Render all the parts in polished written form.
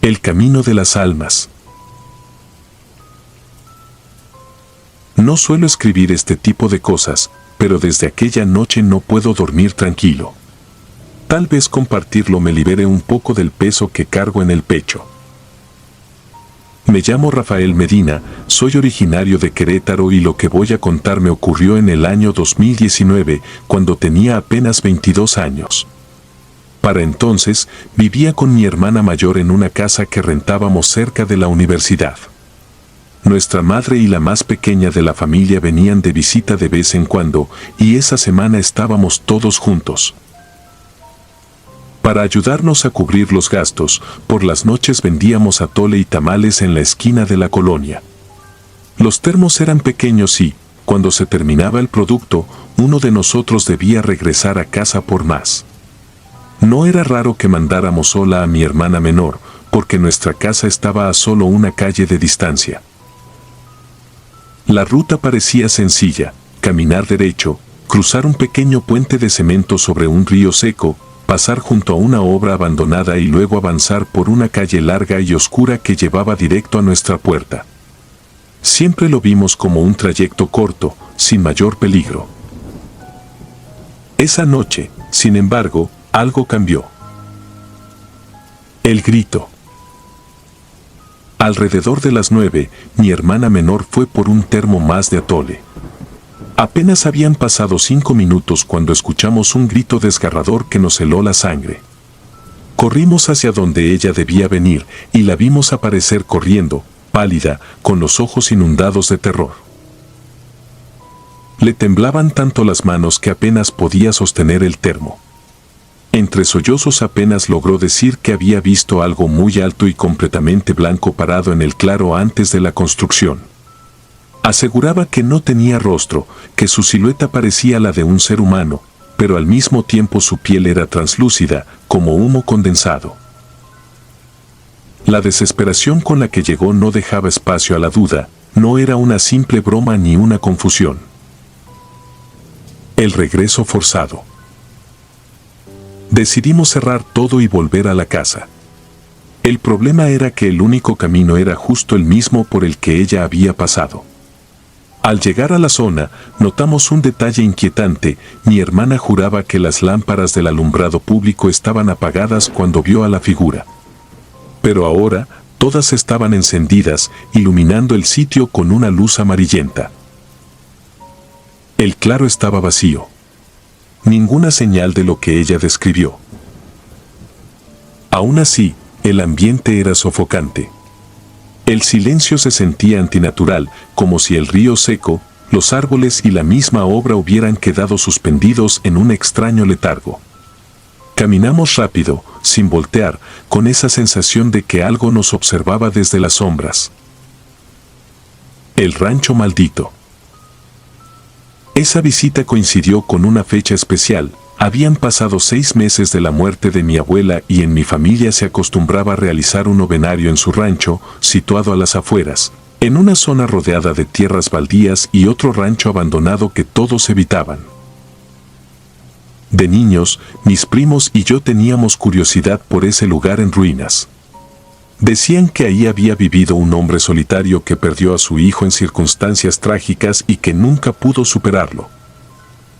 El camino de las almas. No suelo escribir este tipo de cosas, pero desde aquella noche no puedo dormir tranquilo. Tal vez compartirlo me libere un poco del peso que cargo en el pecho. Me llamo Rafael Medina, soy originario de Querétaro y lo que voy a contar me ocurrió en el año 2019, cuando tenía apenas 22 años. Para entonces, vivía con mi hermana mayor en una casa que rentábamos cerca de la universidad. Nuestra madre y la más pequeña de la familia venían de visita de vez en cuando, y esa semana estábamos todos juntos. Para ayudarnos a cubrir los gastos, por las noches vendíamos atole y tamales en la esquina de la colonia. Los termos eran pequeños y, cuando se terminaba el producto, uno de nosotros debía regresar a casa por más. No era raro que mandáramos sola a mi hermana menor, porque nuestra casa estaba a solo una calle de distancia. La ruta parecía sencilla: caminar derecho, cruzar un pequeño puente de cemento sobre un río seco, pasar junto a una obra abandonada y luego avanzar por una calle larga y oscura que llevaba directo a nuestra puerta. Siempre lo vimos como un trayecto corto, sin mayor peligro. Esa noche, sin embargo, algo cambió. El grito. Alrededor de las 9, mi hermana menor fue por un termo más de atole. Apenas habían pasado 5 minutos cuando escuchamos un grito desgarrador que nos heló la sangre. Corrimos hacia donde ella debía venir y la vimos aparecer corriendo, pálida, con los ojos inundados de terror. Le temblaban tanto las manos que apenas podía sostener el termo. Entre sollozos apenas logró decir que había visto algo muy alto y completamente blanco parado en el claro antes de la construcción. Aseguraba que no tenía rostro, que su silueta parecía la de un ser humano, pero al mismo tiempo su piel era translúcida, como humo condensado. La desesperación con la que llegó no dejaba espacio a la duda, no era una simple broma ni una confusión. El regreso forzado. Decidimos cerrar todo y volver a la casa. El problema era que el único camino era justo el mismo por el que ella había pasado. Al llegar a la zona, notamos un detalle inquietante: mi hermana juraba que las lámparas del alumbrado público estaban apagadas cuando vio a la figura. Pero ahora, todas estaban encendidas, iluminando el sitio con una luz amarillenta. El claro estaba vacío. Ninguna señal de lo que ella describió. Aún así, el ambiente era sofocante. El silencio se sentía antinatural, como si el río seco, los árboles y la misma obra hubieran quedado suspendidos en un extraño letargo. Caminamos rápido, sin voltear, con esa sensación de que algo nos observaba desde las sombras. El rancho maldito. Esa visita coincidió con una fecha especial. Habían pasado 6 meses de la muerte de mi abuela y en mi familia se acostumbraba a realizar un novenario en su rancho, situado a las afueras, en una zona rodeada de tierras baldías y otro rancho abandonado que todos evitaban. De niños, mis primos y yo teníamos curiosidad por ese lugar en ruinas. Decían que ahí había vivido un hombre solitario que perdió a su hijo en circunstancias trágicas y que nunca pudo superarlo.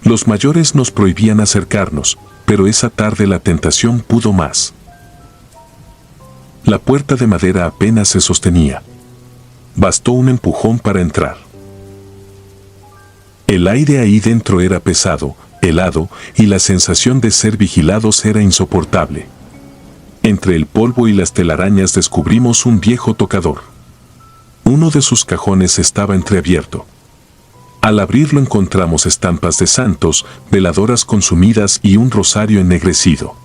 Los mayores nos prohibían acercarnos, pero esa tarde la tentación pudo más. La puerta de madera apenas se sostenía. Bastó un empujón para entrar. El aire ahí dentro era pesado, helado, y la sensación de ser vigilados era insoportable. Entre el polvo y las telarañas descubrimos un viejo tocador. Uno de sus cajones estaba entreabierto. Al abrirlo encontramos estampas de santos, veladoras consumidas y un rosario ennegrecido.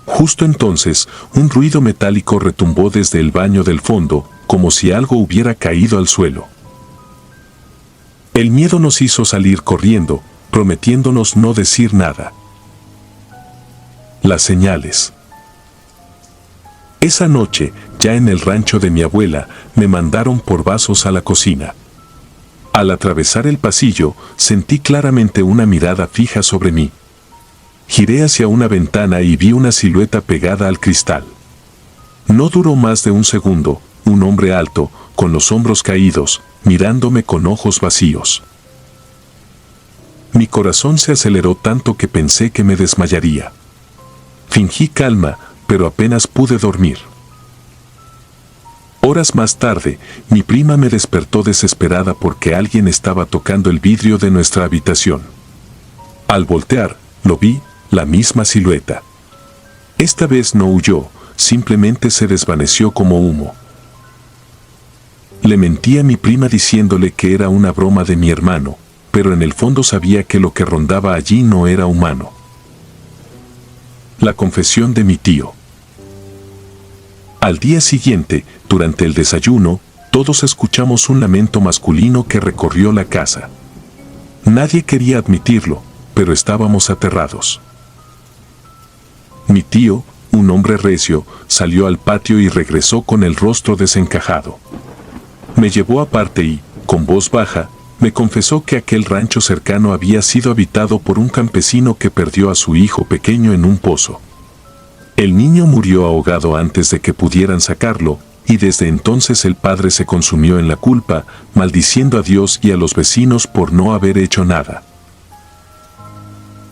Justo entonces, un ruido metálico retumbó desde el baño del fondo, como si algo hubiera caído al suelo. El miedo nos hizo salir corriendo, prometiéndonos no decir nada. Las señales. Esa noche, ya en el rancho de mi abuela, me mandaron por vasos a la cocina. Al atravesar el pasillo, sentí claramente una mirada fija sobre mí. Giré hacia una ventana y vi una silueta pegada al cristal. No duró más de un segundo, un hombre alto, con los hombros caídos, mirándome con ojos vacíos. Mi corazón se aceleró tanto que pensé que me desmayaría. Fingí calma, pero apenas pude dormir. Horas más tarde, mi prima me despertó desesperada porque alguien estaba tocando el vidrio de nuestra habitación. Al voltear, lo vi, la misma silueta. Esta vez no huyó, simplemente se desvaneció como humo. Le mentí a mi prima diciéndole que era una broma de mi hermano, pero en el fondo sabía que lo que rondaba allí no era humano. La confesión de mi tío. Al día siguiente, durante el desayuno, todos escuchamos un lamento masculino que recorrió la casa. Nadie quería admitirlo, pero estábamos aterrados. Mi tío, un hombre recio, salió al patio y regresó con el rostro desencajado. Me llevó aparte y, con voz baja, me confesó que aquel rancho cercano había sido habitado por un campesino que perdió a su hijo pequeño en un pozo. El niño murió ahogado antes de que pudieran sacarlo, y desde entonces el padre se consumió en la culpa, maldiciendo a Dios y a los vecinos por no haber hecho nada.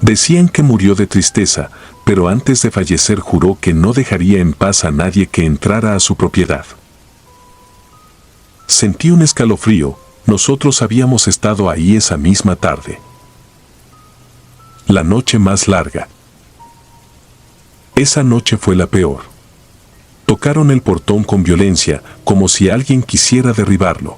Decían que murió de tristeza, pero antes de fallecer juró que no dejaría en paz a nadie que entrara a su propiedad. Sentí un escalofrío, nosotros habíamos estado ahí esa misma tarde. La noche más larga. Esa noche fue la peor. Tocaron el portón con violencia, como si alguien quisiera derribarlo.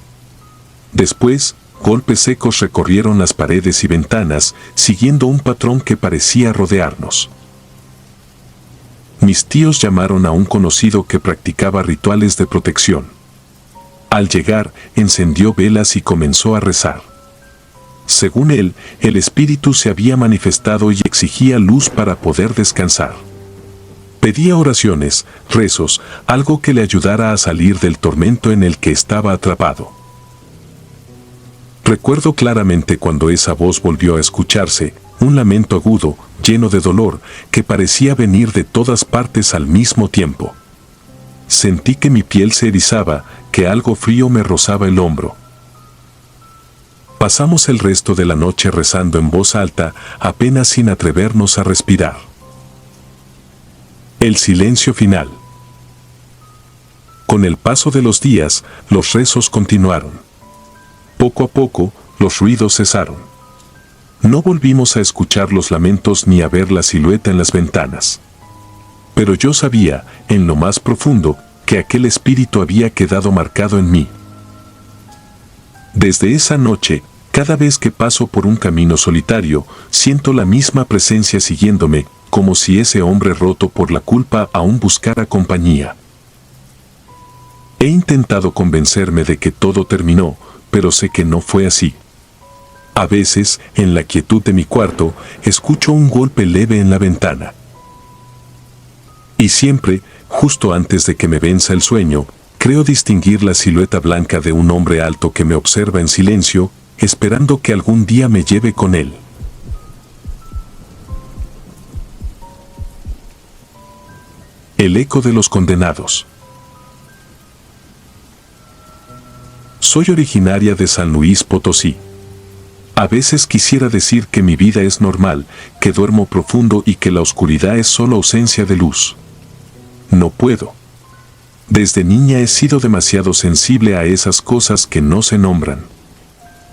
Después, golpes secos recorrieron las paredes y ventanas, siguiendo un patrón que parecía rodearnos. Mis tíos llamaron a un conocido que practicaba rituales de protección. Al llegar, encendió velas y comenzó a rezar. Según él, el espíritu se había manifestado y exigía luz para poder descansar. Pedía oraciones, rezos, algo que le ayudara a salir del tormento en el que estaba atrapado. Recuerdo claramente cuando esa voz volvió a escucharse, un lamento agudo, lleno de dolor, que parecía venir de todas partes al mismo tiempo. Sentí que mi piel se erizaba, que algo frío me rozaba el hombro. Pasamos el resto de la noche rezando en voz alta, apenas sin atrevernos a respirar. El silencio final. Con el paso de los días, los rezos continuaron. Poco a poco, los ruidos cesaron. No volvimos a escuchar los lamentos ni a ver la silueta en las ventanas. Pero yo sabía, en lo más profundo, que aquel espíritu había quedado marcado en mí. Desde esa noche, cada vez que paso por un camino solitario, siento la misma presencia siguiéndome, como si ese hombre roto por la culpa aún buscara compañía. He intentado convencerme de que todo terminó, pero sé que no fue así. A veces, en la quietud de mi cuarto, escucho un golpe leve en la ventana. Y siempre, justo antes de que me venza el sueño, creo distinguir la silueta blanca de un hombre alto que me observa en silencio, esperando que algún día me lleve con él. El eco de los condenados. Soy originaria de San Luis Potosí. A veces quisiera decir que mi vida es normal, que duermo profundo y que la oscuridad es solo ausencia de luz. No puedo. Desde niña he sido demasiado sensible a esas cosas que no se nombran.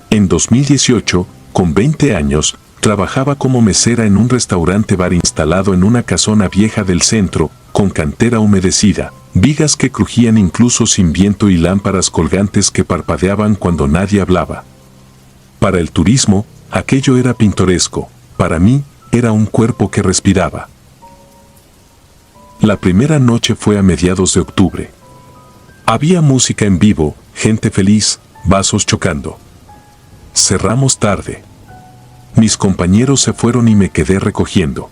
En 2018, con 20 años, trabajaba como mesera en un restaurante bar instalado en una casona vieja del centro, con cantera humedecida, vigas que crujían incluso sin viento y lámparas colgantes que parpadeaban cuando nadie hablaba. Para el turismo, aquello era pintoresco, para mí, era un cuerpo que respiraba. La primera noche fue a mediados de octubre. Había música en vivo, gente feliz, vasos chocando. Cerramos tarde. Mis compañeros se fueron y me quedé recogiendo.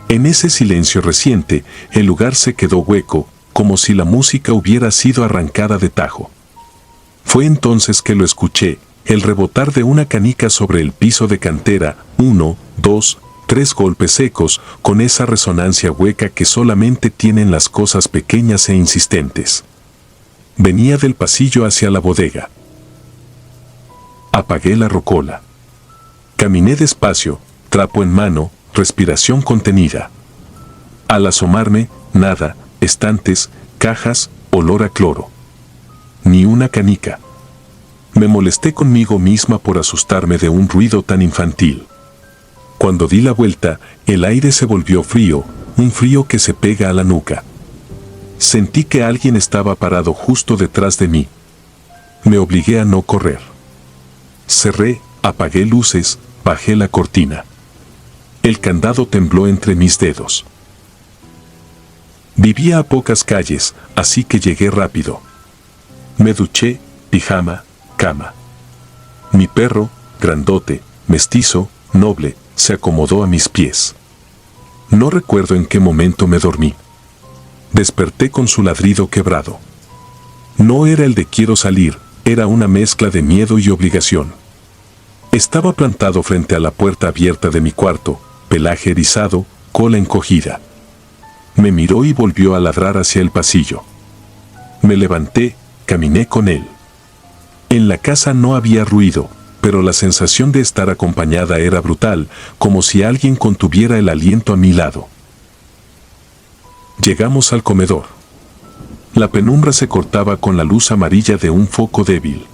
En ese silencio reciente, el lugar se quedó hueco, como si la música hubiera sido arrancada de tajo. Fue entonces que lo escuché, el rebotar de una canica sobre el piso de cantera, 1, 2, 3 golpes secos, con esa resonancia hueca que solamente tienen las cosas pequeñas e insistentes. Venía del pasillo hacia la bodega. Apagué la rocola. Caminé despacio, trapo en mano, respiración contenida. Al asomarme, nada, estantes, cajas, olor a cloro. Ni una canica. Me molesté conmigo misma por asustarme de un ruido tan infantil. Cuando di la vuelta, el aire se volvió frío, un frío que se pega a la nuca. Sentí que alguien estaba parado justo detrás de mí. Me obligué a no correr. Cerré, apagué luces, bajé la cortina. El candado tembló entre mis dedos. Vivía a pocas calles, así que llegué rápido. Me duché, pijama, cama. Mi perro, grandote, mestizo, noble, se acomodó a mis pies. No recuerdo en qué momento me dormí. Desperté con su ladrido quebrado. No era el de quiero salir, era una mezcla de miedo y obligación. Estaba plantado frente a la puerta abierta de mi cuarto, pelaje erizado, cola encogida. Me miró y volvió a ladrar hacia el pasillo. Me levanté, caminé con él. En la casa no había ruido, pero la sensación de estar acompañada era brutal, como si alguien contuviera el aliento a mi lado. Llegamos al comedor. La penumbra se cortaba con la luz amarilla de un foco débil.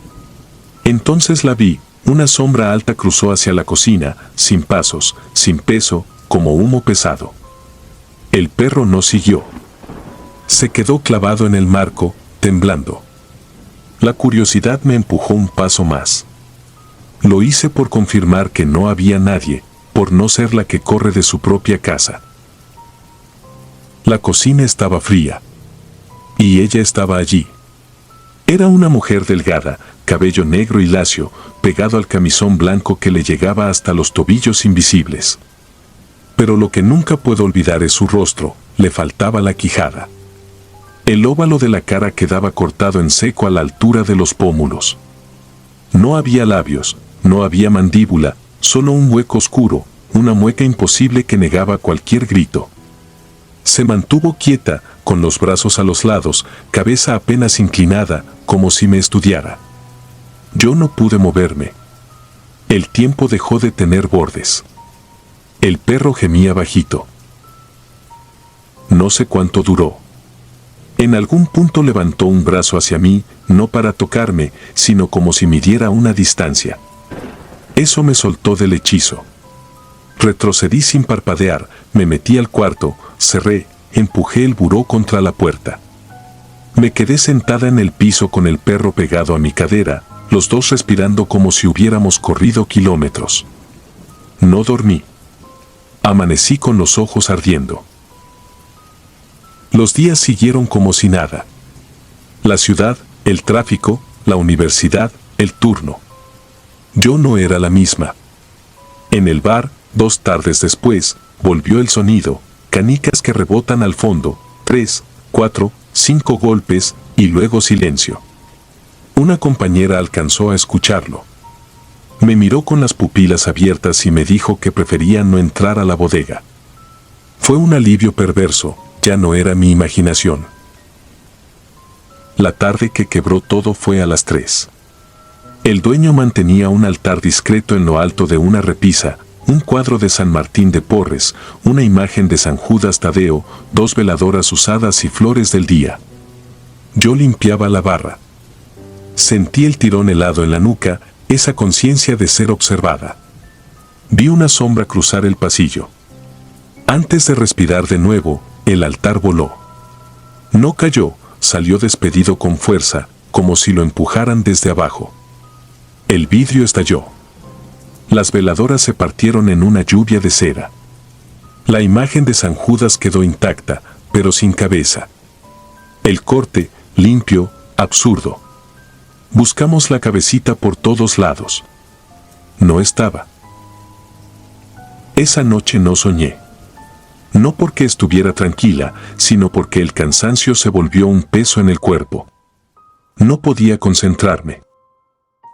Entonces la vi, una sombra alta cruzó hacia la cocina, sin pasos, sin peso, como humo pesado. El perro no siguió. Se quedó clavado en el marco, temblando. La curiosidad me empujó un paso más. Lo hice por confirmar que no había nadie, por no ser la que corre de su propia casa. La cocina estaba fría. Y ella estaba allí. Era una mujer delgada, cabello negro y lacio, pegado al camisón blanco que le llegaba hasta los tobillos invisibles. Pero lo que nunca puedo olvidar es su rostro, le faltaba la quijada. El óvalo de la cara quedaba cortado en seco a la altura de los pómulos. No había labios, no había mandíbula, solo un hueco oscuro, una mueca imposible que negaba cualquier grito. Se mantuvo quieta, con los brazos a los lados, cabeza apenas inclinada, como si me estudiara. Yo no pude moverme. El tiempo dejó de tener bordes. El perro gemía bajito. No sé cuánto duró. En algún punto levantó un brazo hacia mí, no para tocarme, sino como si midiera una distancia. Eso me soltó del hechizo. Retrocedí sin parpadear, me metí al cuarto, cerré, empujé el buró contra la puerta. Me quedé sentada en el piso con el perro pegado a mi cadera, los dos respirando como si hubiéramos corrido kilómetros. No dormí. Amanecí con los ojos ardiendo. Los días siguieron como si nada. La ciudad, el tráfico, la universidad, el turno. Yo no era la misma. En el bar, 2 tardes después, volvió el sonido, canicas que rebotan al fondo, 3, 4, 5 golpes, y luego silencio. Una compañera alcanzó a escucharlo. Me miró con las pupilas abiertas y me dijo que prefería no entrar a la bodega. Fue un alivio perverso, ya no era mi imaginación. La tarde que quebró todo fue a las 3. El dueño mantenía un altar discreto en lo alto de una repisa, un cuadro de San Martín de Porres, una imagen de San Judas Tadeo, 2 veladoras usadas y flores del día. Yo limpiaba la barra. Sentí el tirón helado en la nuca, esa conciencia de ser observada. Vi una sombra cruzar el pasillo. Antes de respirar de nuevo, el altar voló. No cayó, salió despedido con fuerza, como si lo empujaran desde abajo. El vidrio estalló. Las veladoras se partieron en una lluvia de cera. La imagen de San Judas quedó intacta, pero sin cabeza. El corte, limpio, absurdo. Buscamos la cabecita por todos lados. No estaba. Esa noche no soñé. No porque estuviera tranquila, sino porque el cansancio se volvió un peso en el cuerpo. No podía concentrarme.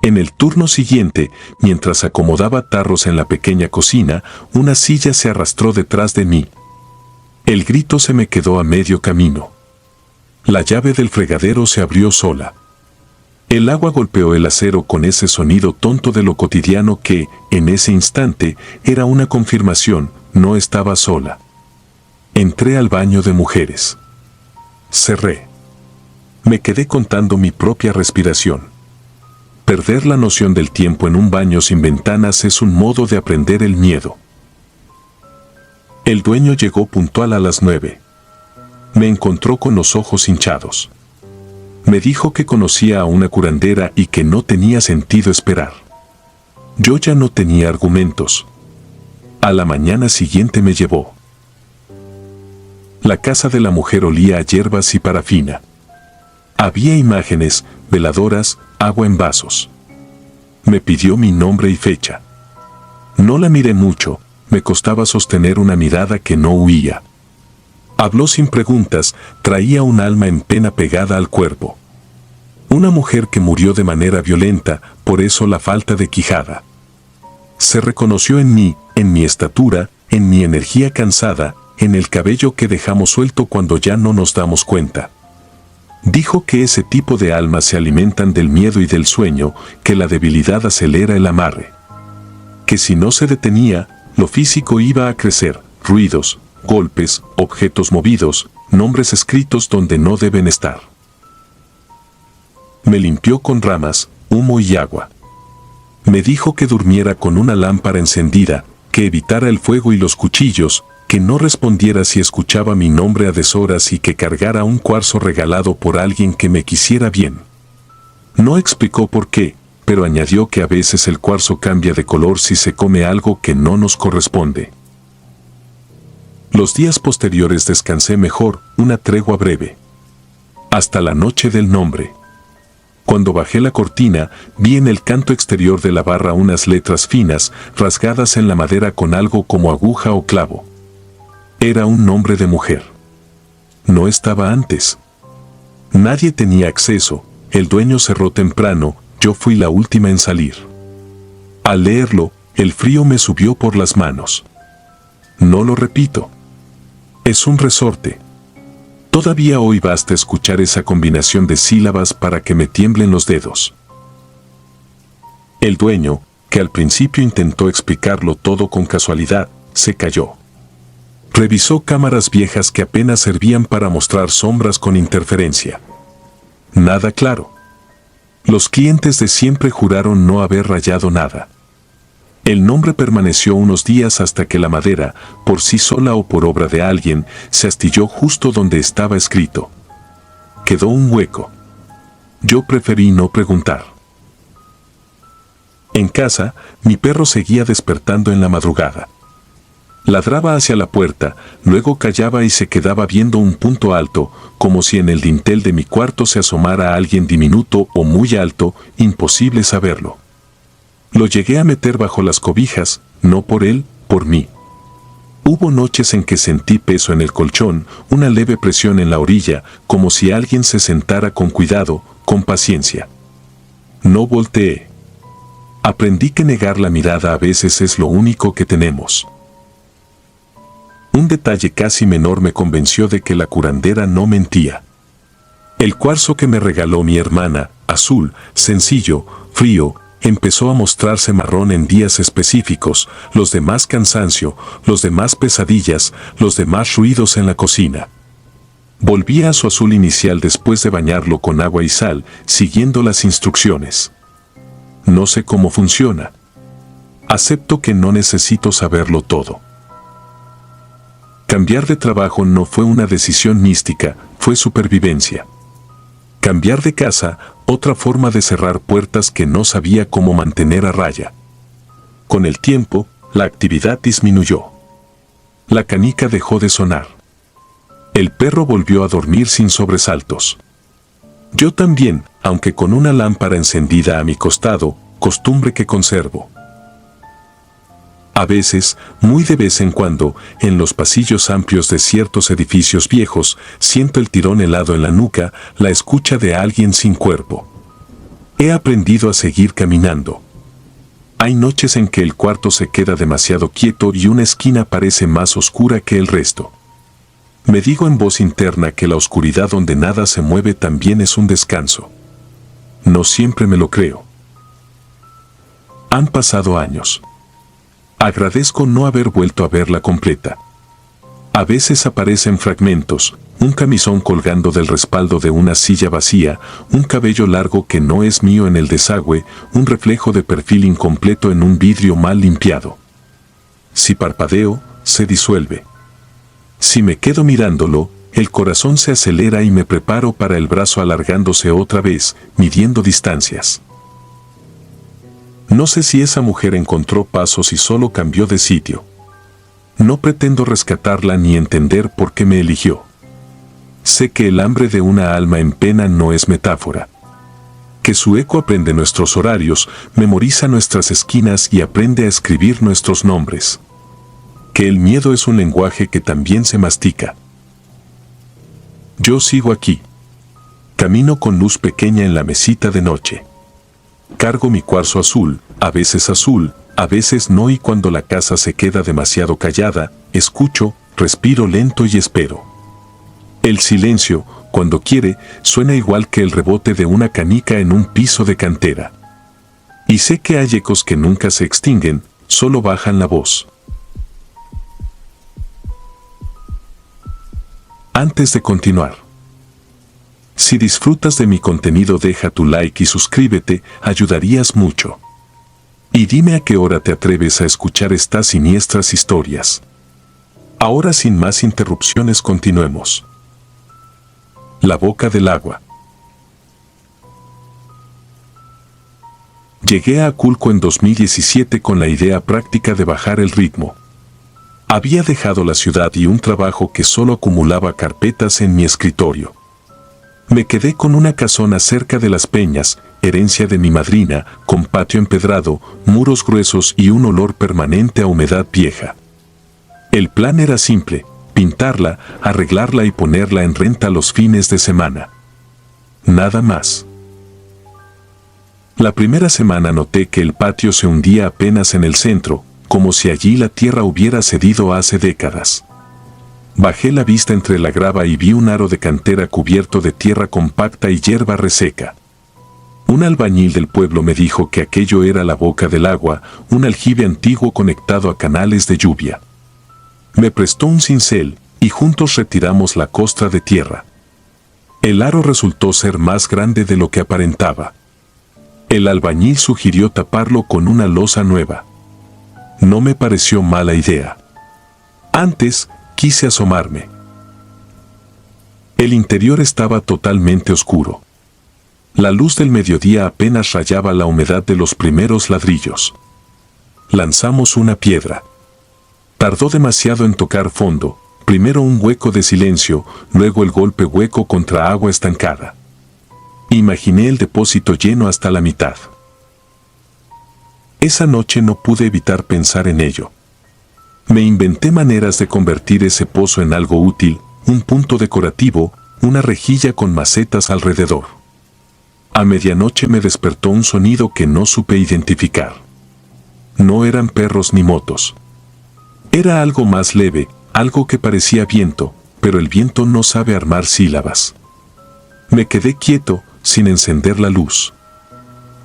En el turno siguiente, mientras acomodaba tarros en la pequeña cocina, una silla se arrastró detrás de mí. El grito se me quedó a medio camino. La llave del fregadero se abrió sola. El agua golpeó el acero con ese sonido tonto de lo cotidiano que, en ese instante, era una confirmación, no estaba sola. Entré al baño de mujeres. Cerré. Me quedé contando mi propia respiración. Perder la noción del tiempo en un baño sin ventanas es un modo de aprender el miedo. El dueño llegó puntual a las 9. Me encontró con los ojos hinchados. Me dijo que conocía a una curandera y que no tenía sentido esperar. Yo ya no tenía argumentos. A la mañana siguiente me llevó. La casa de la mujer olía a hierbas y parafina. Había imágenes, veladoras, agua en vasos. Me pidió mi nombre y fecha. No la miré mucho, me costaba sostener una mirada que no huía. Habló sin preguntas, traía un alma en pena pegada al cuerpo. Una mujer que murió de manera violenta, por eso la falta de quijada. Se reconoció en mí, en mi estatura, en mi energía cansada, en el cabello que dejamos suelto cuando ya no nos damos cuenta. Dijo que ese tipo de almas se alimentan del miedo y del sueño, que la debilidad acelera el amarre. Que si no se detenía, lo físico iba a crecer, ruidos, golpes, objetos movidos, nombres escritos donde no deben estar. Me limpió con ramas, humo y agua. Me dijo que durmiera con una lámpara encendida, que evitara el fuego y los cuchillos, que no respondiera si escuchaba mi nombre a deshoras y que cargara un cuarzo regalado por alguien que me quisiera bien. No explicó por qué, pero añadió que a veces el cuarzo cambia de color si se come algo que no nos corresponde. Los días posteriores descansé mejor, una tregua breve. Hasta la noche del nombre. Cuando bajé la cortina, vi en el canto exterior de la barra unas letras finas, rasgadas en la madera con algo como aguja o clavo. Era un nombre de mujer. No estaba antes. Nadie tenía acceso, el dueño cerró temprano, yo fui la última en salir. Al leerlo, el frío me subió por las manos. No lo repito. Es un resorte. Todavía hoy basta escuchar esa combinación de sílabas para que me tiemblen los dedos. El dueño, que al principio intentó explicarlo todo con casualidad, se calló. Revisó cámaras viejas que apenas servían para mostrar sombras con interferencia. Nada claro. Los clientes de siempre juraron no haber rayado nada. El nombre permaneció unos días hasta que la madera, por sí sola o por obra de alguien, se astilló justo donde estaba escrito. Quedó un hueco. Yo preferí no preguntar. En casa, mi perro seguía despertando en la madrugada. Ladraba hacia la puerta, luego callaba y se quedaba viendo un punto alto, como si en el dintel de mi cuarto se asomara alguien diminuto o muy alto, imposible saberlo. Lo llegué a meter bajo las cobijas, no por él, por mí. Hubo noches en que sentí peso en el colchón, una leve presión en la orilla, como si alguien se sentara con cuidado, con paciencia. No volteé. Aprendí que negar la mirada a veces es lo único que tenemos. Un detalle casi menor me convenció de que la curandera no mentía. El cuarzo que me regaló mi hermana, azul, sencillo, frío, empezó a mostrarse marrón en días específicos, los demás cansancio, los demás pesadillas, los demás ruidos en la cocina. Volvía a su azul inicial después de bañarlo con agua y sal, siguiendo las instrucciones. No sé cómo funciona. Acepto que no necesito saberlo todo. Cambiar de trabajo no fue una decisión mística, fue supervivencia. Cambiar de casa, otra forma de cerrar puertas que no sabía cómo mantener a raya. Con el tiempo, la actividad disminuyó. La canica dejó de sonar. El perro volvió a dormir sin sobresaltos. Yo también, aunque con una lámpara encendida a mi costado, costumbre que conservo. A veces, muy de vez en cuando, en los pasillos amplios de ciertos edificios viejos, siento el tirón helado en la nuca, la escucha de alguien sin cuerpo. He aprendido a seguir caminando. Hay noches en que el cuarto se queda demasiado quieto y una esquina parece más oscura que el resto. Me digo en voz interna que la oscuridad donde nada se mueve también es un descanso. No siempre me lo creo. Han pasado años. Agradezco no haber vuelto a verla completa. A veces aparecen fragmentos, un camisón colgando del respaldo de una silla vacía, un cabello largo que no es mío en el desagüe, un reflejo de perfil incompleto en un vidrio mal limpiado. Si parpadeo, se disuelve. Si me quedo mirándolo, el corazón se acelera y me preparo para el brazo alargándose otra vez, midiendo distancias. No sé si esa mujer encontró pasos y solo cambió de sitio. No pretendo rescatarla ni entender por qué me eligió. Sé que el hambre de una alma en pena no es metáfora. Que su eco aprende nuestros horarios, memoriza nuestras esquinas y aprende a escribir nuestros nombres. Que el miedo es un lenguaje que también se mastica. Yo sigo aquí. Camino con luz pequeña en la mesita de noche. Cargo mi cuarzo azul, a veces no, y cuando la casa se queda demasiado callada, escucho, respiro lento y espero. El silencio, cuando quiere, suena igual que el rebote de una canica en un piso de cantera. Y sé que hay ecos que nunca se extinguen, solo bajan la voz. Antes de continuar, si disfrutas de mi contenido, deja tu like y suscríbete, ayudarías mucho. Y dime a qué hora te atreves a escuchar estas siniestras historias. Ahora, sin más interrupciones, continuemos. La boca del agua. Llegué a Aculco en 2017 con la idea práctica de bajar el ritmo. Había dejado la ciudad y un trabajo que solo acumulaba carpetas en mi escritorio. Me quedé con una casona cerca de las peñas, herencia de mi madrina, con patio empedrado, muros gruesos y un olor permanente a humedad vieja. El plan era simple: pintarla, arreglarla y ponerla en renta los fines de semana. Nada más. La primera semana noté que el patio se hundía apenas en el centro, como si allí la tierra hubiera cedido hace décadas. Bajé la vista entre la grava y vi un aro de cantera cubierto de tierra compacta y hierba reseca. Un albañil del pueblo me dijo que aquello era la boca del agua, un aljibe antiguo conectado a canales de lluvia. Me prestó un cincel y juntos retiramos la costra de tierra. El aro resultó ser más grande de lo que aparentaba. El albañil sugirió taparlo con una losa nueva. No me pareció mala idea. Antes, quise asomarme. El interior estaba totalmente oscuro. La luz del mediodía apenas rayaba la humedad de los primeros ladrillos. Lanzamos una piedra. Tardó demasiado en tocar fondo, primero un hueco de silencio, luego el golpe hueco contra agua estancada. Imaginé el depósito lleno hasta la mitad. Esa noche no pude evitar pensar en ello. Me inventé maneras de convertir ese pozo en algo útil, un punto decorativo, una rejilla con macetas alrededor. A medianoche me despertó un sonido que no supe identificar. No eran perros ni motos. Era algo más leve, algo que parecía viento, pero el viento no sabe armar sílabas. Me quedé quieto, sin encender la luz.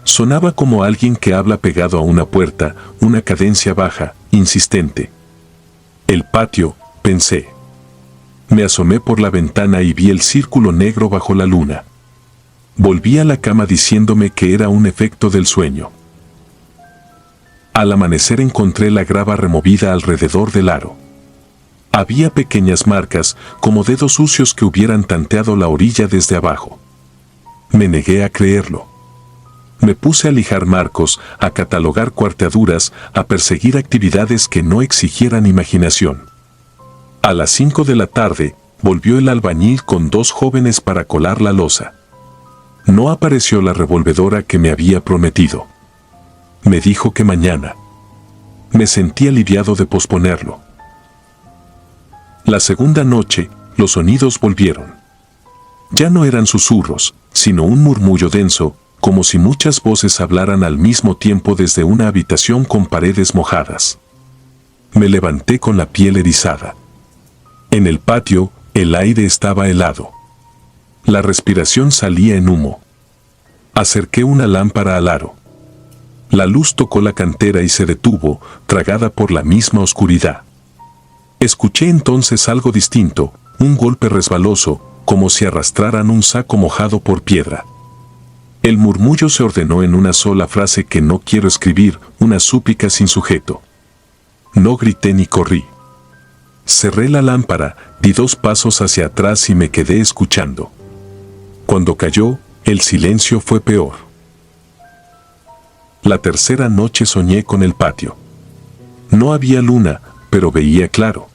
Sonaba como alguien que habla pegado a una puerta, una cadencia baja, insistente. El patio, pensé. Me asomé por la ventana y vi el círculo negro bajo la luna. Volví a la cama diciéndome que era un efecto del sueño. Al amanecer encontré la grava removida alrededor del aro. Había pequeñas marcas, como dedos sucios que hubieran tanteado la orilla desde abajo. Me negué a creerlo. Me puse a lijar marcos, a catalogar cuarteaduras, a perseguir actividades que no exigieran imaginación. A las 5 de la tarde, volvió el albañil con 2 jóvenes para colar la losa. No apareció la revolvedora que me había prometido. Me dijo que mañana. Me sentí aliviado de posponerlo. La segunda noche, los sonidos volvieron. Ya no eran susurros, sino un murmullo denso, como si muchas voces hablaran al mismo tiempo desde una habitación con paredes mojadas. Me levanté con la piel erizada. En el patio, el aire estaba helado. La respiración salía en humo. Acerqué una lámpara al aro. La luz tocó la cantera y se detuvo, tragada por la misma oscuridad. Escuché entonces algo distinto, un golpe resbaloso, como si arrastraran un saco mojado por piedra. El murmullo se ordenó en una sola frase que no quiero escribir, una súplica sin sujeto. No grité ni corrí. Cerré la lámpara, di 2 pasos hacia atrás y me quedé escuchando. Cuando cayó, el silencio fue peor. La tercera noche soñé con el patio. No había luna, pero veía claro.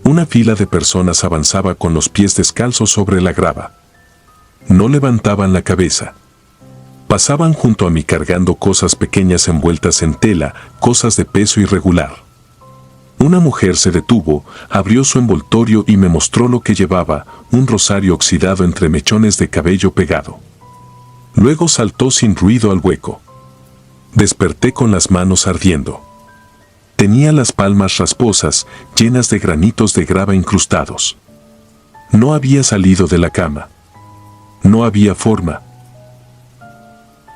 Una fila de personas avanzaba con los pies descalzos sobre la grava. No levantaban la cabeza. Pasaban junto a mí cargando cosas pequeñas envueltas en tela, cosas de peso irregular. Una mujer se detuvo, abrió su envoltorio y me mostró lo que llevaba, un rosario oxidado entre mechones de cabello pegado. Luego saltó sin ruido al hueco. Desperté con las manos ardiendo. Tenía las palmas rasposas, llenas de granitos de grava incrustados. No había salido de la cama. No había forma.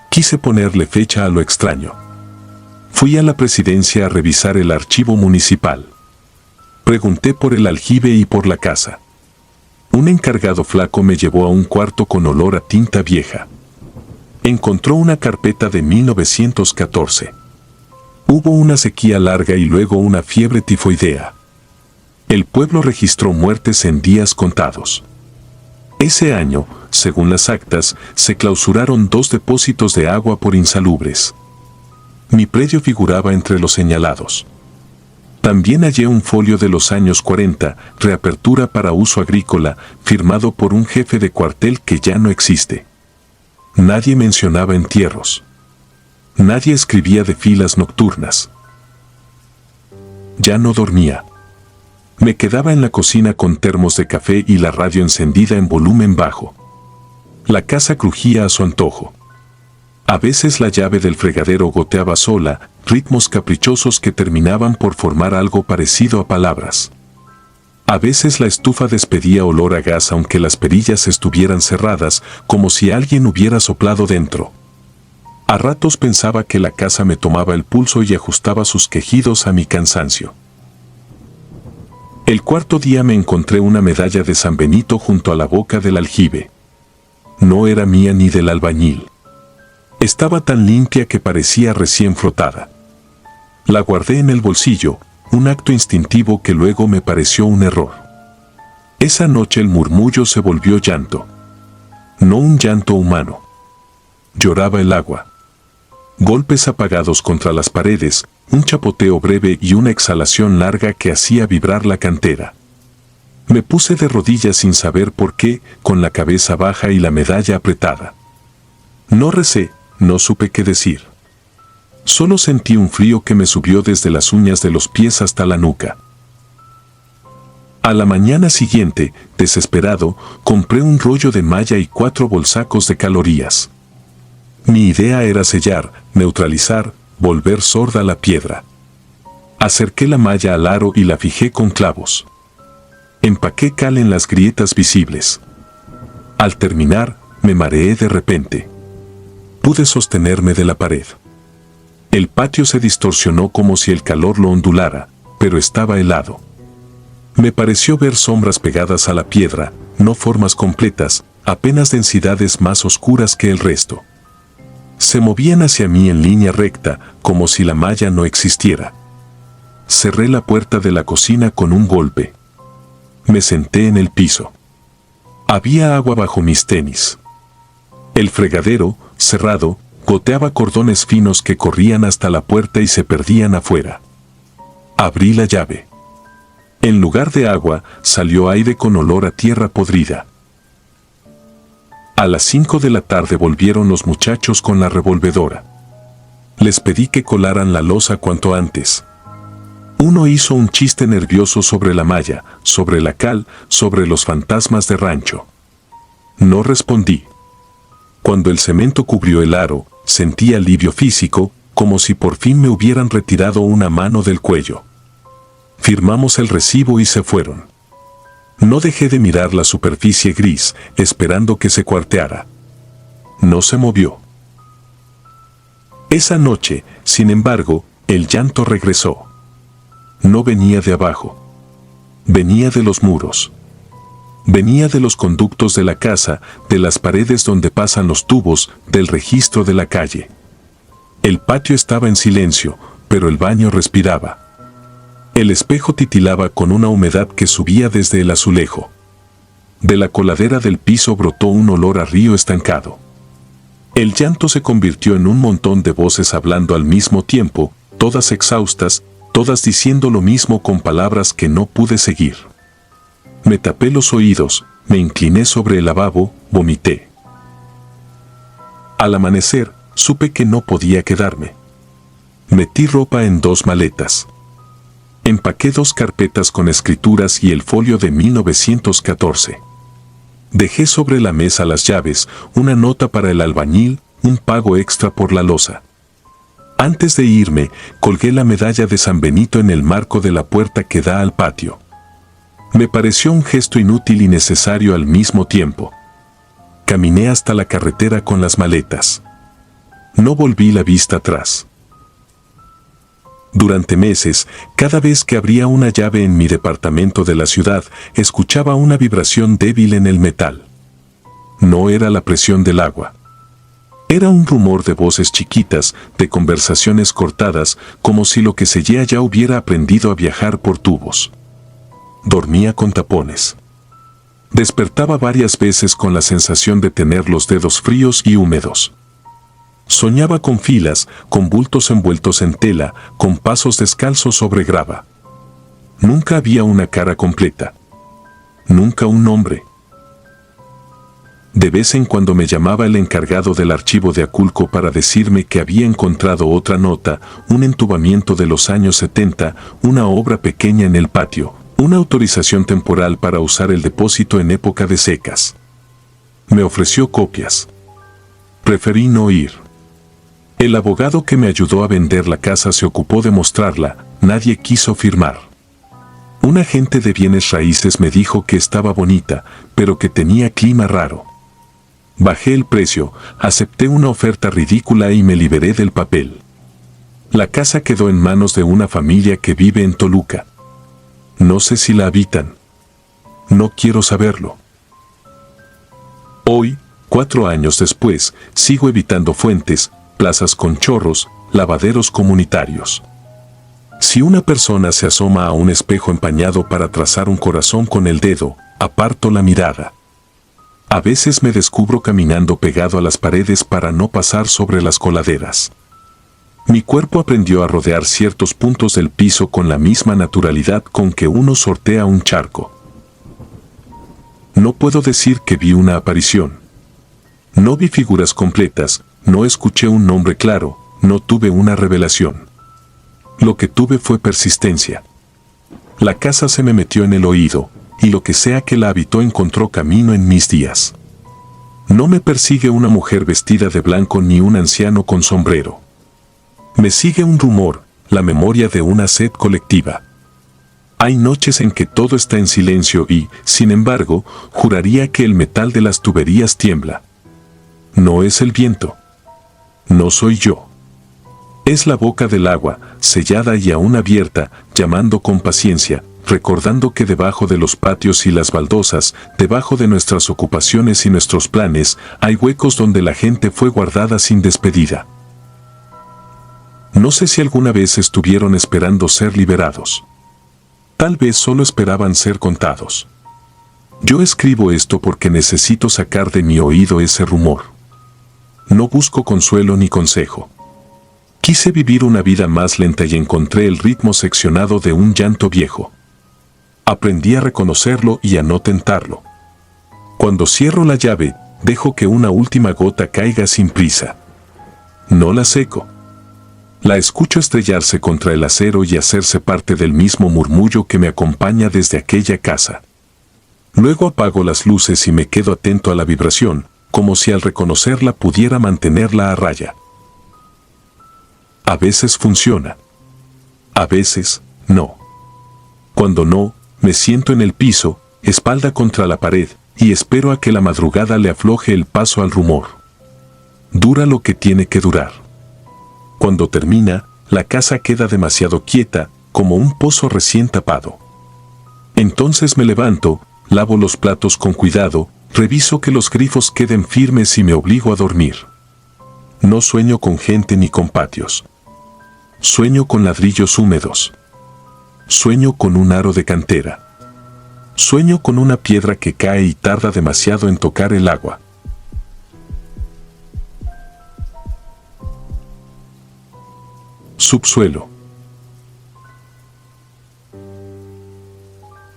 Quise ponerle fecha a lo extraño. Fui a la presidencia a revisar el archivo municipal. Pregunté por el aljibe y por la casa. Un encargado flaco me llevó a un cuarto con olor a tinta vieja. Encontró una carpeta de 1914. Hubo una sequía larga y luego una fiebre tifoidea. El pueblo registró muertes en días contados. Ese año, según las actas, se clausuraron 2 depósitos de agua por insalubres. Mi predio figuraba entre los señalados. También hallé un folio de los años 40, reapertura para uso agrícola, firmado por un jefe de cuartel que ya no existe. Nadie mencionaba entierros. Nadie escribía de filas nocturnas. Ya no dormía. Me quedaba en la cocina con termos de café y la radio encendida en volumen bajo. La casa crujía a su antojo. A veces la llave del fregadero goteaba sola, ritmos caprichosos que terminaban por formar algo parecido a palabras. A veces la estufa despedía olor a gas aunque las perillas estuvieran cerradas, como si alguien hubiera soplado dentro. A ratos pensaba que la casa me tomaba el pulso y ajustaba sus quejidos a mi cansancio. El cuarto día me encontré una medalla de San Benito junto a la boca del aljibe. No era mía ni del albañil. Estaba tan limpia que parecía recién frotada. La guardé en el bolsillo, un acto instintivo que luego me pareció un error. Esa noche el murmullo se volvió llanto. No un llanto humano. Lloraba el agua. Golpes apagados contra las paredes, un chapoteo breve y una exhalación larga que hacía vibrar la cantera. Me puse de rodillas sin saber por qué, con la cabeza baja y la medalla apretada. No recé, no supe qué decir. Solo sentí un frío que me subió desde las uñas de los pies hasta la nuca. A la mañana siguiente, desesperado, compré un rollo de malla y 4 bolsacos de calorías. Mi idea era sellar, neutralizar, volver sorda la piedra. Acerqué la malla al aro y la fijé con clavos. Empaqué cal en las grietas visibles. Al terminar, me mareé de repente. Pude sostenerme de la pared. El patio se distorsionó como si el calor lo ondulara, pero estaba helado. Me pareció ver sombras pegadas a la piedra, no formas completas, apenas densidades más oscuras que el resto. Se movían hacia mí en línea recta, como si la malla no existiera. Cerré la puerta de la cocina con un golpe. Me senté en el piso. Había agua bajo mis tenis. El fregadero, cerrado, goteaba cordones finos que corrían hasta la puerta y se perdían afuera. Abrí la llave. En lugar de agua, salió aire con olor a tierra podrida. A las 5 de la tarde volvieron los muchachos con la revolvedora. Les pedí que colaran la losa cuanto antes. Uno hizo un chiste nervioso sobre la malla, sobre la cal, sobre los fantasmas de rancho. No respondí. Cuando el cemento cubrió el aro, sentí alivio físico, como si por fin me hubieran retirado una mano del cuello. Firmamos el recibo y se fueron. No dejé de mirar la superficie gris, esperando que se cuarteara. No se movió. Esa noche, sin embargo, el llanto regresó. No venía de abajo. Venía de los muros. Venía de los conductos de la casa, de las paredes donde pasan los tubos, del registro de la calle. El patio estaba en silencio, pero el baño respiraba. El espejo titilaba con una humedad que subía desde el azulejo. De la coladera del piso brotó un olor a río estancado. El llanto se convirtió en un montón de voces hablando al mismo tiempo, todas exhaustas, todas diciendo lo mismo con palabras que no pude seguir. Me tapé los oídos, me incliné sobre el lavabo, vomité. Al amanecer, supe que no podía quedarme. Metí ropa en 2 maletas. Empaqué 2 carpetas con escrituras y el folio de 1914. Dejé sobre la mesa las llaves, una nota para el albañil, un pago extra por la loza. Antes de irme, colgué la medalla de San Benito en el marco de la puerta que da al patio. Me pareció un gesto inútil y necesario al mismo tiempo. Caminé hasta la carretera con las maletas. No volví la vista atrás. Durante meses, cada vez que abría una llave en mi departamento de la ciudad, escuchaba una vibración débil en el metal. No era la presión del agua. Era un rumor de voces chiquitas, de conversaciones cortadas, como si lo que seguía ya hubiera aprendido a viajar por tubos. Dormía con tapones. Despertaba varias veces con la sensación de tener los dedos fríos y húmedos. Soñaba con filas, con bultos envueltos en tela, con pasos descalzos sobre grava. Nunca había una cara completa. Nunca un nombre. De vez en cuando me llamaba el encargado del archivo de Aculco para decirme que había encontrado otra nota, un entubamiento de los años 70, una obra pequeña en el patio, una autorización temporal para usar el depósito en época de secas. Me ofreció copias. Preferí no ir. El abogado que me ayudó a vender la casa se ocupó de mostrarla, nadie quiso firmar. Un agente de bienes raíces me dijo que estaba bonita, pero que tenía clima raro. Bajé el precio, acepté una oferta ridícula y me liberé del papel. La casa quedó en manos de una familia que vive en Toluca. No sé si la habitan. No quiero saberlo. Hoy, 4 años después, sigo evitando fuentes, plazas con chorros, lavaderos comunitarios. Si una persona se asoma a un espejo empañado para trazar un corazón con el dedo, aparto la mirada. A veces me descubro caminando pegado a las paredes para no pasar sobre las coladeras. Mi cuerpo aprendió a rodear ciertos puntos del piso con la misma naturalidad con que uno sortea un charco. No puedo decir que vi una aparición. No vi figuras completas, no escuché un nombre claro, no tuve una revelación. Lo que tuve fue persistencia. La casa se me metió en el oído, y lo que sea que la habitó encontró camino en mis días. No me persigue una mujer vestida de blanco ni un anciano con sombrero. Me sigue un rumor, la memoria de una sed colectiva. Hay noches en que todo está en silencio y, sin embargo, juraría que el metal de las tuberías tiembla. No es el viento. No soy yo. Es la boca del agua, sellada y aún abierta, llamando con paciencia, recordando que debajo de los patios y las baldosas, debajo de nuestras ocupaciones y nuestros planes, hay huecos donde la gente fue guardada sin despedida. No sé si alguna vez estuvieron esperando ser liberados. Tal vez solo esperaban ser contados. Yo escribo esto porque necesito sacar de mi oído ese rumor. No busco consuelo ni consejo. Quise vivir una vida más lenta y encontré el ritmo seccionado de un llanto viejo. Aprendí a reconocerlo y a no tentarlo. Cuando cierro la llave, dejo que una última gota caiga sin prisa. No la seco. La escucho estrellarse contra el acero y hacerse parte del mismo murmullo que me acompaña desde aquella casa. Luego apago las luces y me quedo atento a la vibración, como si al reconocerla pudiera mantenerla a raya. A veces funciona. A veces, no. Cuando no, me siento en el piso, espalda contra la pared, y espero a que la madrugada le afloje el paso al rumor. Dura lo que tiene que durar. Cuando termina, la casa queda demasiado quieta, como un pozo recién tapado. Entonces me levanto, lavo los platos con cuidado, reviso que los grifos queden firmes y me obligo a dormir. No sueño con gente ni con patios. Sueño con ladrillos húmedos. Sueño con un aro de cantera. Sueño con una piedra que cae y tarda demasiado en tocar el agua. Subsuelo.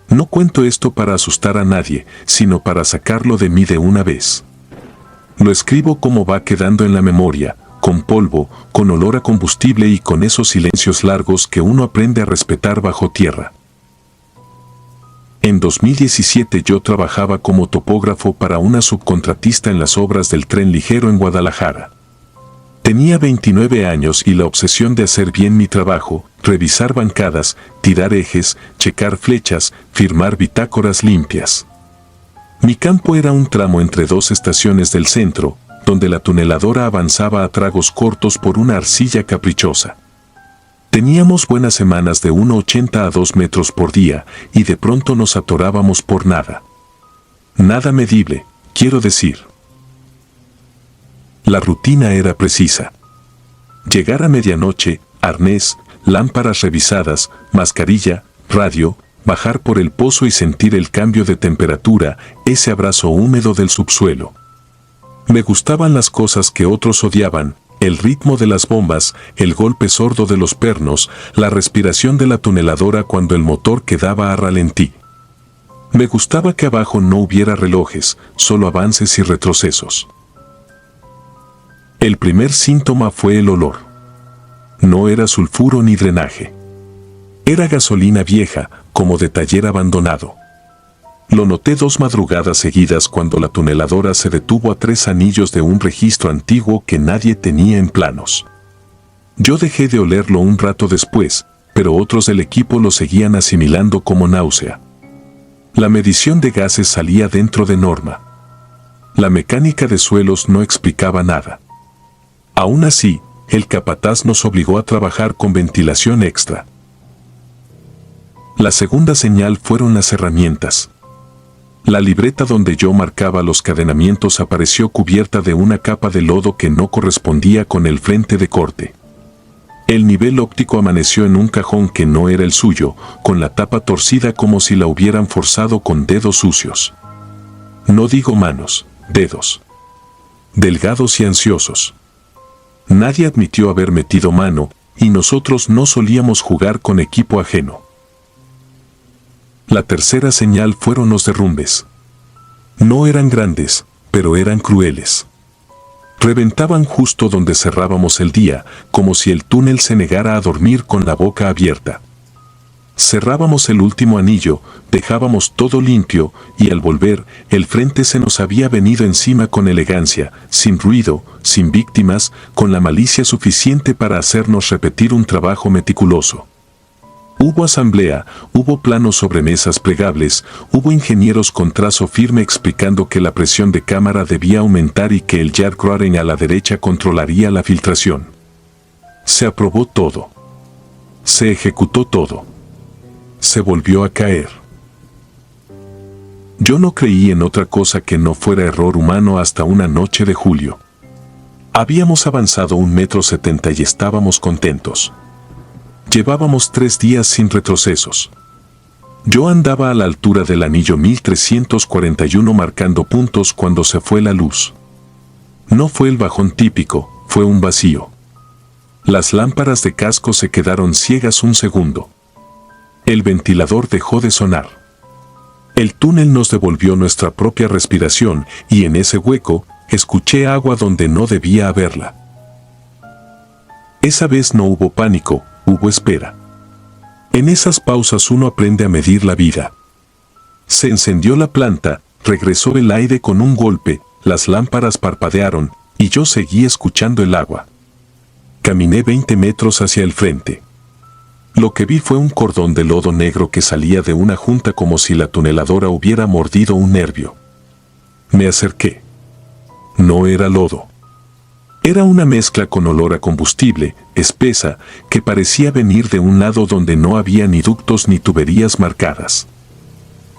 No cuento esto para asustar a nadie, sino para sacarlo de mí de una vez. Lo escribo como va quedando en la memoria, con polvo, con olor a combustible y con esos silencios largos que uno aprende a respetar bajo tierra. En 2017 yo trabajaba como topógrafo para una subcontratista en las obras del tren ligero en Guadalajara. Tenía 29 años y la obsesión de hacer bien mi trabajo, revisar bancadas, tirar ejes, checar flechas, firmar bitácoras limpias. Mi campo era un tramo entre dos estaciones del centro, donde la tuneladora avanzaba a tragos cortos por una arcilla caprichosa. Teníamos buenas semanas de 1,80 a 2 metros por día, y de pronto nos atorábamos por nada. Nada medible, quiero decir. La rutina era precisa. Llegar a medianoche, arnés, lámparas revisadas, mascarilla, radio, bajar por el pozo y sentir el cambio de temperatura, ese abrazo húmedo del subsuelo. Me gustaban las cosas que otros odiaban, el ritmo de las bombas, el golpe sordo de los pernos, la respiración de la tuneladora cuando el motor quedaba a ralentí. Me gustaba que abajo no hubiera relojes, solo avances y retrocesos. El primer síntoma fue el olor. No era sulfuro ni drenaje. Era gasolina vieja, como de taller abandonado. Lo noté 2 madrugadas seguidas cuando la tuneladora se detuvo a 3 anillos de un registro antiguo que nadie tenía en planos. Yo dejé de olerlo un rato después, pero otros del equipo lo seguían asimilando como náusea. La medición de gases salía dentro de norma. La mecánica de suelos no explicaba nada. Aún así, el capataz nos obligó a trabajar con ventilación extra. La segunda señal fueron las herramientas. La libreta donde yo marcaba los cadenamientos apareció cubierta de una capa de lodo que no correspondía con el frente de corte. El nivel óptico amaneció en un cajón que no era el suyo, con la tapa torcida como si la hubieran forzado con dedos sucios. No digo manos, dedos. Delgados y ansiosos. Nadie admitió haber metido mano, y nosotros no solíamos jugar con equipo ajeno. La tercera señal fueron los derrumbes. No eran grandes, pero eran crueles. Reventaban justo donde cerrábamos el día, como si el túnel se negara a dormir con la boca abierta. Cerrábamos el último anillo, dejábamos todo limpio, y al volver, el frente se nos había venido encima con elegancia, sin ruido, sin víctimas, con la malicia suficiente para hacernos repetir un trabajo meticuloso. Hubo asamblea, hubo planos sobre mesas plegables, hubo ingenieros con trazo firme explicando que la presión de cámara debía aumentar y que el jet crawling a la derecha controlaría la filtración. Se aprobó todo. Se ejecutó todo. Se volvió a caer. Yo no creí en otra cosa que no fuera error humano hasta una noche de julio. Habíamos avanzado 1,70 m y estábamos contentos. Llevábamos 3 días sin retrocesos. Yo andaba a la altura del anillo 1341 marcando puntos cuando se fue la luz. No fue el bajón típico, fue un vacío. Las lámparas de casco se quedaron ciegas un segundo. El ventilador dejó de sonar. El túnel nos devolvió nuestra propia respiración y en ese hueco escuché agua donde no debía haberla. Esa vez no hubo pánico, hubo espera. En esas pausas uno aprende a medir la vida. Se encendió la planta, regresó el aire con un golpe, las lámparas parpadearon, y yo seguí escuchando el agua. Caminé 20 metros hacia el frente. Lo que vi fue un cordón de lodo negro que salía de una junta como si la tuneladora hubiera mordido un nervio. Me acerqué. No era lodo. Era una mezcla con olor a combustible, espesa, que parecía venir de un lado donde no había ni ductos ni tuberías marcadas.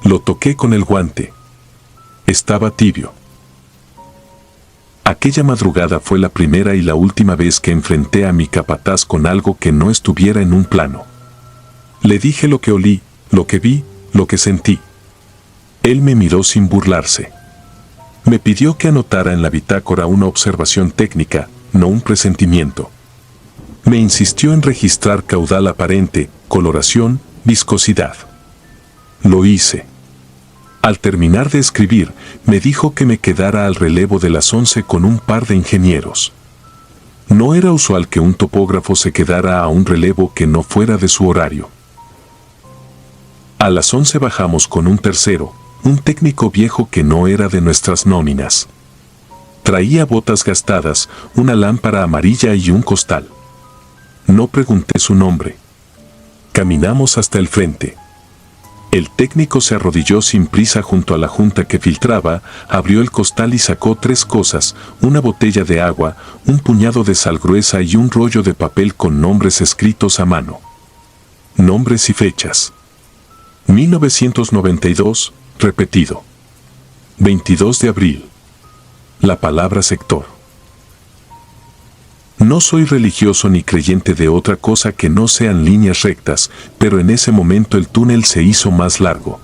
Lo toqué con el guante. Estaba tibio. Aquella madrugada fue la primera y la última vez que enfrenté a mi capataz con algo que no estuviera en un plano. Le dije lo que olí, lo que vi, lo que sentí. Él me miró sin burlarse. Me pidió que anotara en la bitácora una observación técnica, no un presentimiento. Me insistió en registrar caudal aparente, coloración, viscosidad. Lo hice. Al terminar de escribir, me dijo que me quedara al relevo de las 11 con un par de ingenieros. No era usual que un topógrafo se quedara a un relevo que no fuera de su horario. A las 11 bajamos con un tercero, un técnico viejo que no era de nuestras nóminas. Traía botas gastadas, una lámpara amarilla y un costal. No pregunté su nombre. Caminamos hasta el frente. El técnico se arrodilló sin prisa junto a la junta que filtraba, abrió el costal y sacó 3 cosas, una botella de agua, un puñado de sal gruesa y un rollo de papel con nombres escritos a mano. Nombres y fechas. 1992, repetido. 22 de abril. La palabra sector. No soy religioso ni creyente de otra cosa que no sean líneas rectas, pero en ese momento el túnel se hizo más largo.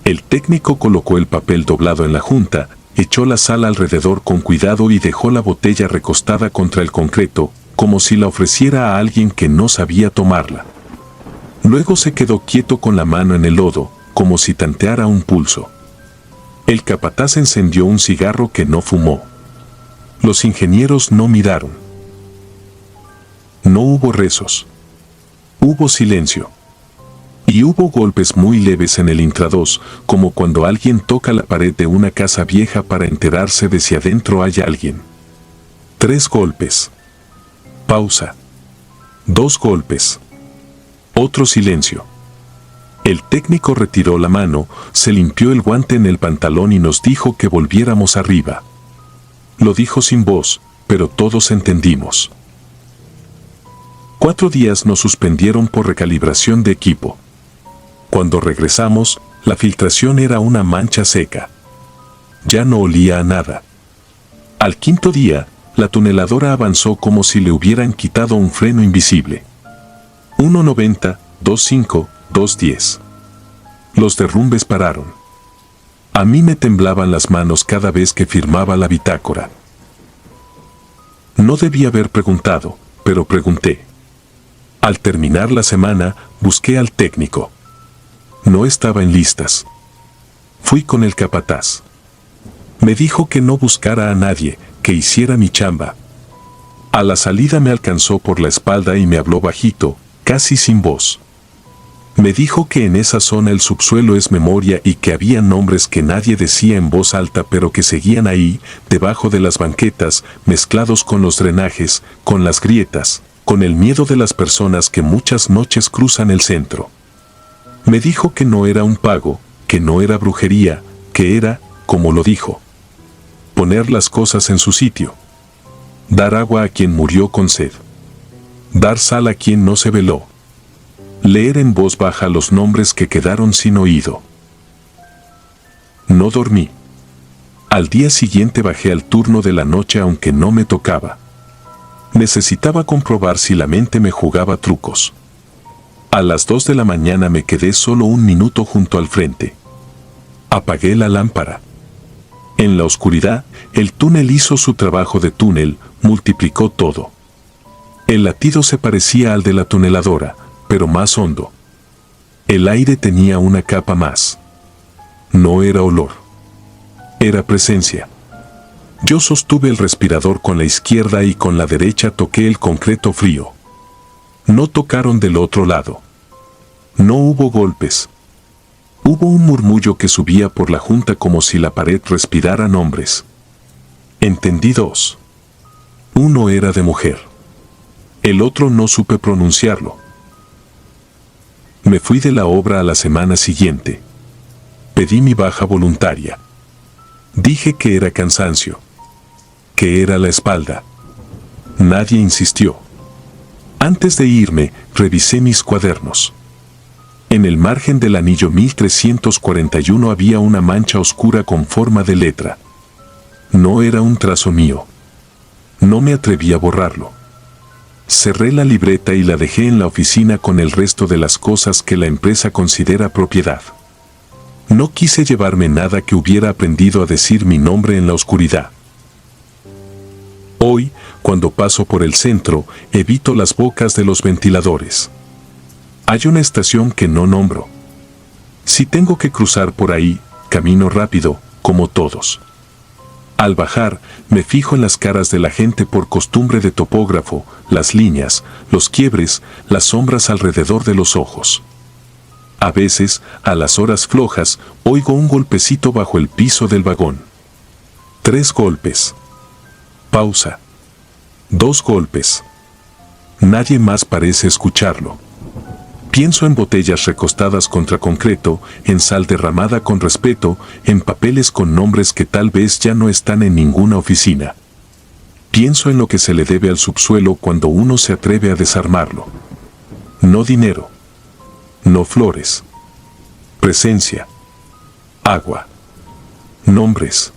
El técnico colocó el papel doblado en la junta, echó la sal alrededor con cuidado y dejó la botella recostada contra el concreto, como si la ofreciera a alguien que no sabía tomarla. Luego se quedó quieto con la mano en el lodo, como si tanteara un pulso. El capataz encendió un cigarro que no fumó. Los ingenieros no miraron. No hubo rezos. Hubo silencio. Y hubo golpes muy leves en el intradós, como cuando alguien toca la pared de una casa vieja para enterarse de si adentro hay alguien. 3 golpes. Pausa. 2 golpes. Otro silencio. El técnico retiró la mano, se limpió el guante en el pantalón y nos dijo que volviéramos arriba. Lo dijo sin voz, pero todos entendimos. 4 días nos suspendieron por recalibración de equipo. Cuando regresamos, la filtración era una mancha seca. Ya no olía a nada. Al 5.º día, la tuneladora avanzó como si le hubieran quitado un freno invisible. 1.90, 2.5, 2.10. Los derrumbes pararon. A mí me temblaban las manos cada vez que firmaba la bitácora. No debía haber preguntado, pero pregunté. Al terminar la semana, busqué al técnico. No estaba en listas. Fui con el capataz. Me dijo que no buscara a nadie, que hiciera mi chamba. A la salida me alcanzó por la espalda y me habló bajito, casi sin voz. Me dijo que en esa zona el subsuelo es memoria y que había nombres que nadie decía en voz alta pero que seguían ahí, debajo de las banquetas, mezclados con los drenajes, con las grietas, con el miedo de las personas que muchas noches cruzan el centro. Me dijo que no era un pago, que no era brujería, que era, como lo dijo, poner las cosas en su sitio. Dar agua a quien murió con sed. Dar sal a quien no se veló. Leer en voz baja los nombres que quedaron sin oído. No dormí. Al día siguiente bajé al turno de la noche aunque no me tocaba. Necesitaba comprobar si la mente me jugaba trucos. A las 2 de la mañana me quedé solo un minuto junto al frente. Apagué la lámpara. En la oscuridad, el túnel hizo su trabajo de túnel, multiplicó todo. El latido se parecía al de la tuneladora, pero más hondo. El aire tenía una capa más. No era olor. Era presencia. Yo sostuve el respirador con la izquierda y con la derecha toqué el concreto frío. No tocaron del otro lado. No hubo golpes. Hubo un murmullo que subía por la junta como si la pared respirara nombres. Entendí dos. Uno era de mujer. El otro no supe pronunciarlo. Me fui de la obra a la semana siguiente. Pedí mi baja voluntaria. Dije que era cansancio, que era la espalda. Nadie insistió. Antes de irme, revisé mis cuadernos. En el margen del anillo 1341 había una mancha oscura con forma de letra. No era un trazo mío. No me atreví a borrarlo. Cerré la libreta y la dejé en la oficina con el resto de las cosas que la empresa considera propiedad. No quise llevarme nada que hubiera aprendido a decir mi nombre en la oscuridad. Hoy, cuando paso por el centro, evito las bocas de los ventiladores. Hay una estación que no nombro. Si tengo que cruzar por ahí, camino rápido, como todos. Al bajar, me fijo en las caras de la gente por costumbre de topógrafo, las líneas, los quiebres, las sombras alrededor de los ojos. A veces, a las horas flojas, oigo un golpecito bajo el piso del vagón. 3 golpes. Pausa. 2 golpes. Nadie más parece escucharlo. Pienso en botellas recostadas contra concreto, en sal derramada con respeto, en papeles con nombres que tal vez ya no están en ninguna oficina. Pienso en lo que se le debe al subsuelo cuando uno se atreve a desarmarlo. No dinero. No flores. Presencia. Agua. Nombres.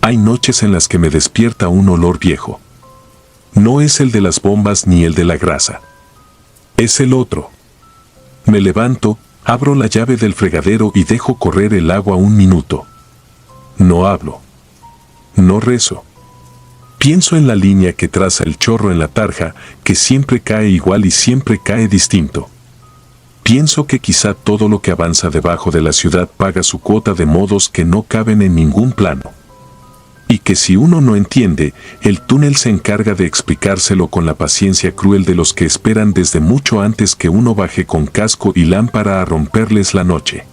Hay noches en las que me despierta un olor viejo. No es el de las bombas ni el de la grasa. Es el otro. Me levanto, abro la llave del fregadero y dejo correr el agua 1 minuto. No hablo. No rezo. Pienso en la línea que traza el chorro en la tarja, que siempre cae igual y siempre cae distinto. Pienso que quizá todo lo que avanza debajo de la ciudad paga su cuota de modos que no caben en ningún plano. Y que si uno no entiende, el túnel se encarga de explicárselo con la paciencia cruel de los que esperan desde mucho antes que uno baje con casco y lámpara a romperles la noche.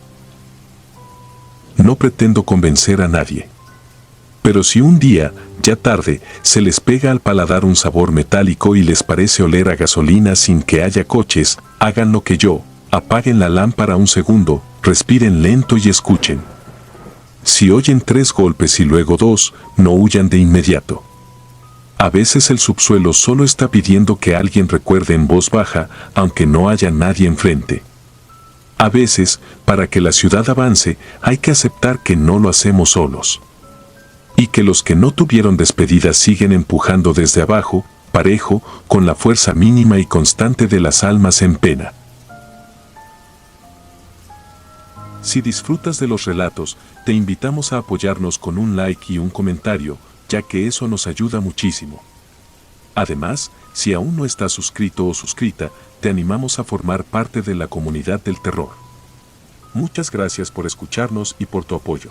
No pretendo convencer a nadie. Pero si un día, ya tarde, se les pega al paladar un sabor metálico y les parece oler a gasolina sin que haya coches, hagan lo que yo, apaguen la lámpara 1 segundo, respiren lento y escuchen. Si oyen 3 golpes y luego 2, no huyan de inmediato. A veces el subsuelo solo está pidiendo que alguien recuerde en voz baja, aunque no haya nadie enfrente. A veces, para que la ciudad avance, hay que aceptar que no lo hacemos solos. Y que los que no tuvieron despedida siguen empujando desde abajo, parejo, con la fuerza mínima y constante de las almas en pena. Si disfrutas de los relatos, te invitamos a apoyarnos con un like y un comentario, ya que eso nos ayuda muchísimo. Además, si aún no estás suscrito o suscrita, te animamos a formar parte de la comunidad del terror. Muchas gracias por escucharnos y por tu apoyo.